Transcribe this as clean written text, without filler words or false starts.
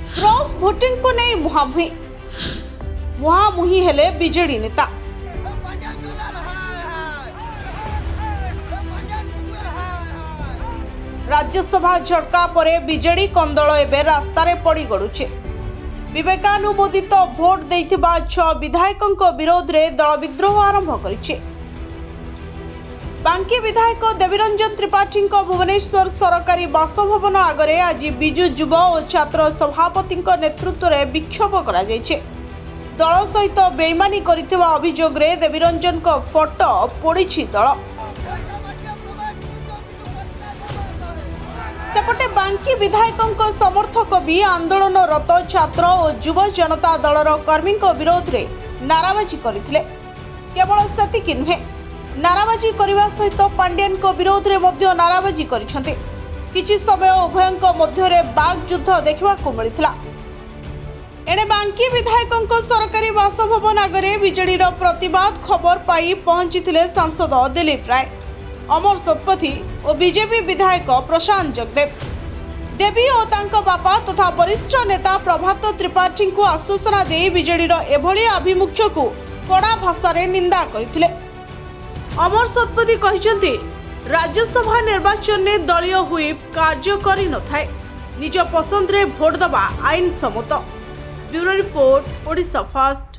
Cross voting को नहीं मुहामुही हेले बीजेडी नेता। राज्यसभा झटका परे बीजेडी कंदल एबे रास्तारे पड़ी गड़ुछे। विवेकानुमोदित भोट देइथिबा 6 विधायकों विरोध रे दल विद्रोह आरंभ करिछे। बांकी विधायक देवीरंजन त्रिपाठी भुवनेश्वर सरकारी बासभवन आगरे आज बिजु युव और छात्र सभापति नेतृत्व में विक्षोभ करा जायछे। दल सहित बेईमानी करिथिबा अभियोग रे देवीरंजन को फोटो पोड़िछि दल। सेपटे बांकी विधायकों समर्थक भी आंदोलनरत छात्र और युव जनता दलर कर्मी विरोध में नाराबाजी करथिले। केवल सेतिकी नुहे, नाराबाजी करने सहित पांड्यान को विरोध में मध्य नाराबाजी करिसेंते। किछि समय उभयों मध्य बाग युद्ध देखा मिलता। एणे बांकी विधायकों सरकारी बासभवन आगे बीजेडी प्रतिवाद खबर पाई पहुंची सांसद दिलीप राय, अमर शतपथी और बीजेपी विधायक प्रशांत जगदेव। देवी और तांको बापा तथा वरिष्ठ नेता प्रभात त्रिपाठी को आश्वासना दे बीजेडी एभली आभिमुख्य को कड़ा भाषा निंदा करथिले। अमर शतपथी कहते राज्यसभा निर्वाचन में दलीय हुईप कार्य करि न थाए, निज पसंद रे भोट दबा आईन सम्मत। Bureau report, Odisha fast.